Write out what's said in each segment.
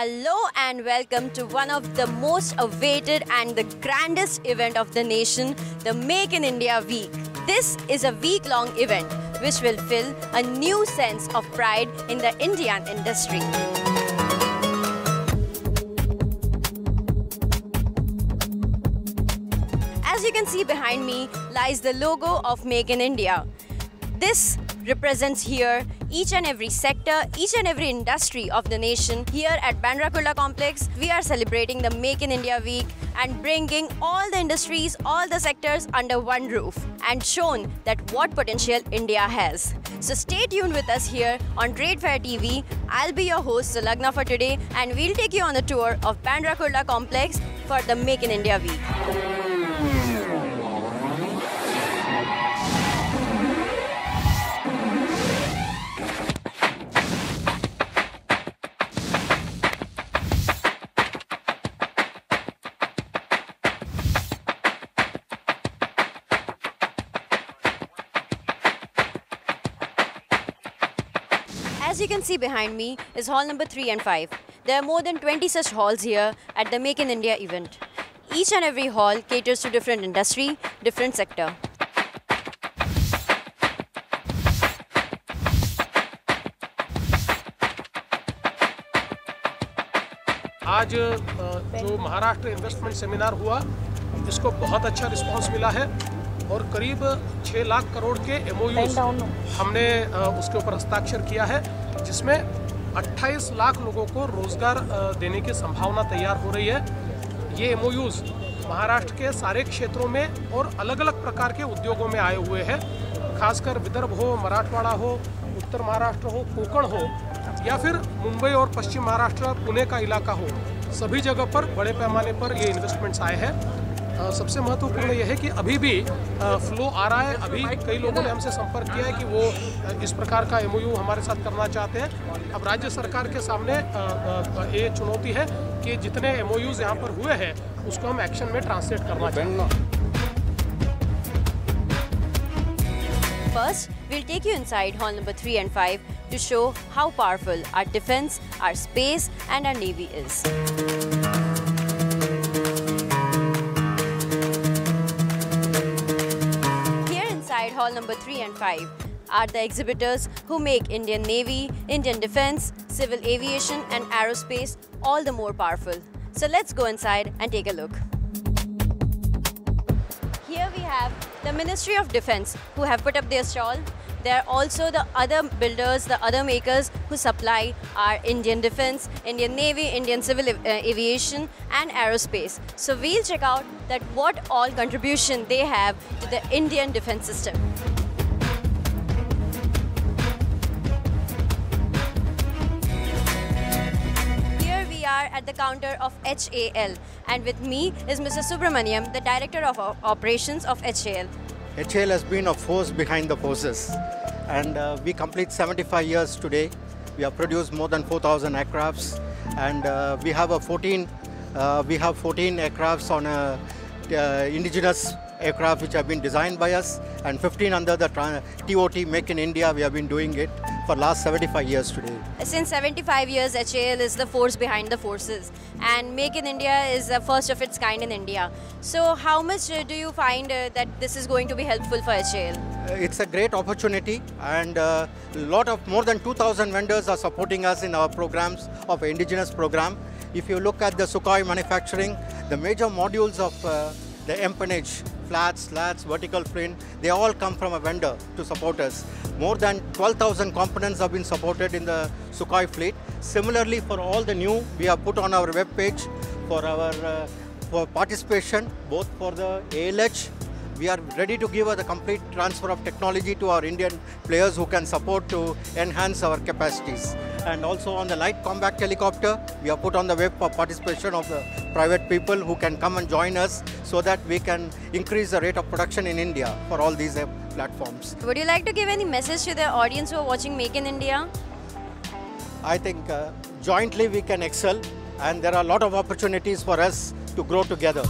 Hello and welcome to one of the most awaited and the grandest event of the nation, the Make in India Week. This is a week-long event which will fill a new sense of pride in the Indian industry. As you can see behind me lies the logo of Make in India. This represents here each and every sector, each and every industry of the nation. Here at Bandra Kurla Complex, we are celebrating the Make in India Week and bringing all the industries, all the sectors under one roof and shown that what potential India has. So stay tuned with us here on Trade Fair TV. I'll be your host, Sulagna, for today, and we'll take you on a tour of Bandra Kurla Complex for the Make in India Week. As you can see behind me is hall number 3 and 5. There are more than 20 such halls here at the Make in India event. Each and every hall caters to different industry, different sector. आज जो Maharashtra investment seminar हुआ, इसको बहुत अच्छा response मिला है और करीब 6 लाख करोड़ के MOUs हमने उसके ऊपर हस्ताक्षर किया है, जिसमें 28 लाख लोगों को रोजगार देने की संभावना तैयार हो रही है। ये MOUs महाराष्ट्र के सारे क्षेत्रों में और अलग अलग प्रकार के उद्योगों में आए हुए हैं। खासकर विदर्भ हो, मराठवाड़ा हो, उत्तर महाराष्ट्र हो, कोंकण हो या फिर मुंबई और पश्चिम महाराष्ट्र, पुणे का इलाका हो, सभी जगह पर बड़े पैमाने पर ये इन्वेस्टमेंट्स आए हैं। सबसे महत्वपूर्ण यह है कि अभी भी फ्लो आ रहा है। अभी कई लोगों ने हमसे संपर्क किया है कि वो इस प्रकार का MOU हमारे साथ करना चाहते हैं। अब राज्य सरकार के सामने ये चुनौती है कि जितने MOUs यहाँ पर हुए हैं उसको हम एक्शन में ट्रांसलेट करना चाहेंगे। First, we'll take you inside hall number 3 and 5 to show how powerful our defense, our space and our navy is. Hall number 3 and 5 are the exhibitors who make Indian Navy, Indian Defence, Civil Aviation and Aerospace all the more powerful. So let's go inside and take a look. Here we have the Ministry of Defence who have put up their stall. There are also the other builders, the other makers who supply our Indian Defence, Indian Navy, Indian Civil Aviation and Aerospace. So we'll check out that what all contribution they have to the Indian defence system. Here we are at the counter of HAL, and with me is Mr. Subramaniam, the Director of Operations of HAL. HAL has been a force behind the forces, and we complete 75 years today. We have produced more than 4,000 aircrafts, and we have 14 aircrafts on indigenous aircraft which have been designed by us, and 15 under the TOT Make in India. We have been doing it for last 75 years today. Since 75 years, HAL is the force behind the forces, and Make in India is the first of its kind in India. So how much do you find that this is going to be helpful for HAL? It's a great opportunity, and more than 2,000 vendors are supporting us in our programs of indigenous program. If you look at the Sukhoi manufacturing, the major modules of the empennage, flats, slats, vertical fin, they all come from a vendor to support us. More than 12,000 components have been supported in the Sukhoi fleet. Similarly, for all the new, we have put on our web page for our for participation, both for the ALH. We are ready to give the complete transfer of technology to our Indian players who can support to enhance our capacities. And also on the light combat helicopter, we have put on the web for participation of the private people who can come and join us so that we can increase the rate of production in India for all these platforms. Would you like to give any message to the audience who are watching Make in India? I think jointly we can excel, and there are a lot of opportunities for us to grow together.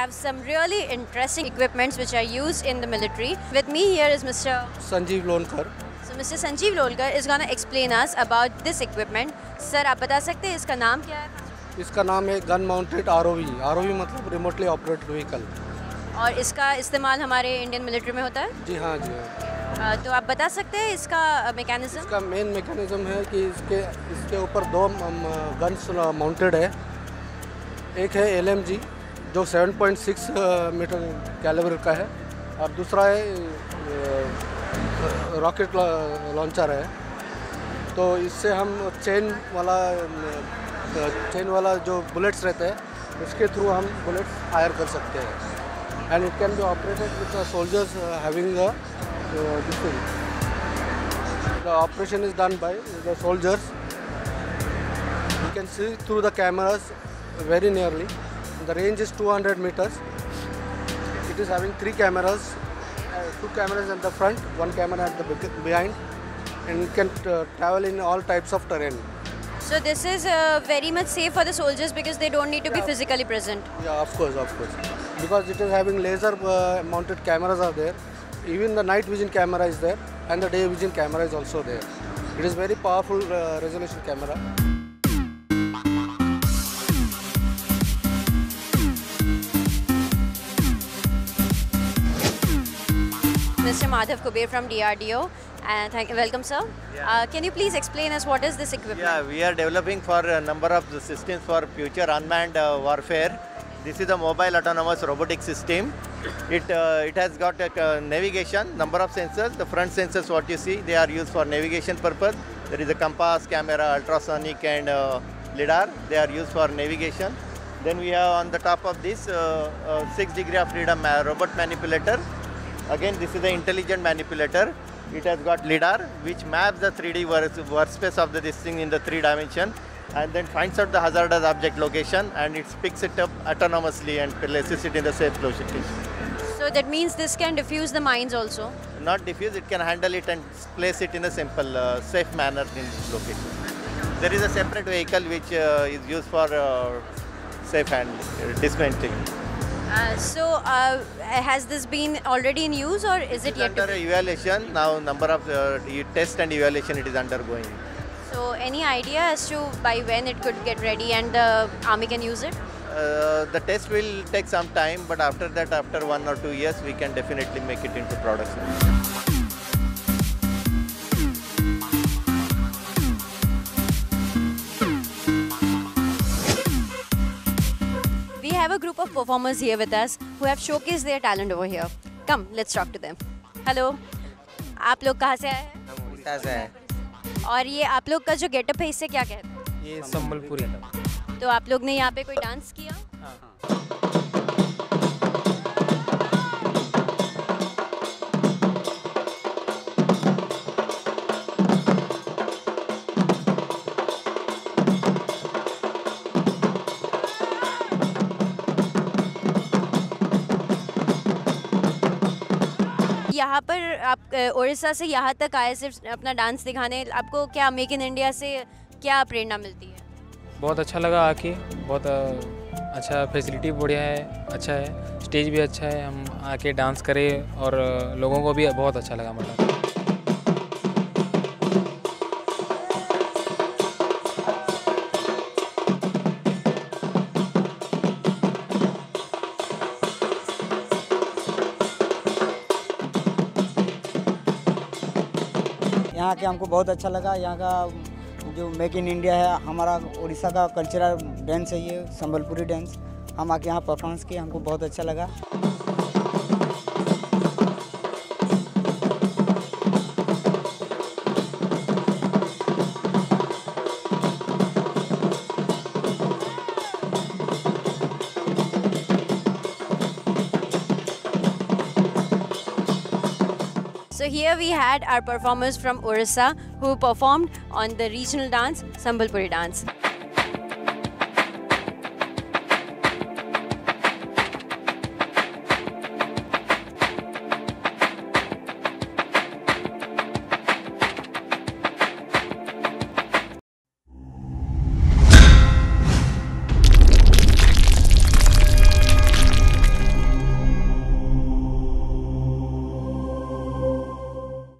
have some really interesting equipments which are used in the military. With me here is Mr. Sanjeev Lonkar. So Mr. Sanjeev Lonkar is going to explain us about this equipment. Sir, आप बता सकते हैं इसका नाम क्या है? इसका नाम है गन माउंटेड ROV. ROV मतलब रिमोटली ऑपरेटेड व्हीकल. और इसका इस्तेमाल हमारे इंडियन मिलिट्री में होता है? जी हाँ, जी हाँ. तो आप बता सकते हैं इसका मैकेनिज्म? इसका मेन मैकेनिज्म है कि इसके ऊपर दो गन्स माउंटेड है. एक है LMG जो 7.6 मीटर कैलिबर का है और दूसरा है रॉकेट लॉन्चर है. तो इससे हम चेन वाला जो बुलेट्स रहते हैं उसके थ्रू हम बुलेट्स फायर कर सकते हैं. And it can be operated with the soldiers having this thing. The operation is done by the soldiers. You can see through the cameras very nearly. The range is 200 meters. It is having 3 cameras, 2 cameras at the front, 1 camera at the behind, and it can travel in all types of terrain. So this is very much safe for the soldiers because they don't need to be physically present. Yeah, of course. Because it is having laser mounted cameras are there. Even the night vision camera is there and the day vision camera is also there. It is very powerful resolution camera. Mr. Madhav Kuber from DRDO, and welcome sir. Yeah. Can you please explain us what is this equipment? Yeah, we are developing for a number of systems for future unmanned warfare. This is a mobile autonomous robotic system. It has got a navigation, number of sensors. The front sensors what you see, they are used for navigation purpose. There is a compass, camera, ultrasonic and lidar. They are used for navigation. Then we have on the top of this 6 degree of freedom robot manipulator. Again, this is the intelligent manipulator. It has got lidar which maps the 3D workspace of this thing in the 3 dimension. And then finds out the hazardous object location and it picks it up autonomously and places it in the safe location. So that means this can defuse the mines also? Not defuse, it can handle it and place it in a simple, safe manner in this location. There is a separate vehicle which is used for safe handling, dismantling. So has this been already in use or is it yet to be? Under evaluation, now number of test and evaluation it is undergoing. So any idea as to by when it could get ready and the army can use it? The test will take some time, but after that, after 1 or 2 years, we can definitely make it into production. We have a group of performers here with us who have showcased their talent over here. Come, let's talk to them. Hello. आप लोग कहाँ से आए हैं? हम उड़ीसा से हैं. और ये आप लोग का जो गेटअप है इससे क्या कहते हैं? ये संबलपुरी. तो आप लोग ने यहाँ पे कोई डांस किया? हाँ. यहाँ पर आप उड़ीसा से यहाँ तक आए सिर्फ अपना डांस दिखाने, आपको क्या मेक इन इंडिया से क्या प्रेरणा मिलती है? बहुत अच्छा लगा आके, बहुत अच्छा फैसिलिटी बढ़िया है, अच्छा है, स्टेज भी अच्छा है, हम आके डांस करें और लोगों को भी बहुत अच्छा लगा. मतलब यहाँ के हमको बहुत अच्छा लगा. यहाँ का जो मेक इन इंडिया है, हमारा उड़ीसा का कल्चरल डांस है, ये संबलपुरी डांस. हम आके यहाँ परफॉर्मेंस किए, हमको बहुत अच्छा लगा. So here we had our performers from Orissa who performed on the regional dance, Sambalpuri dance.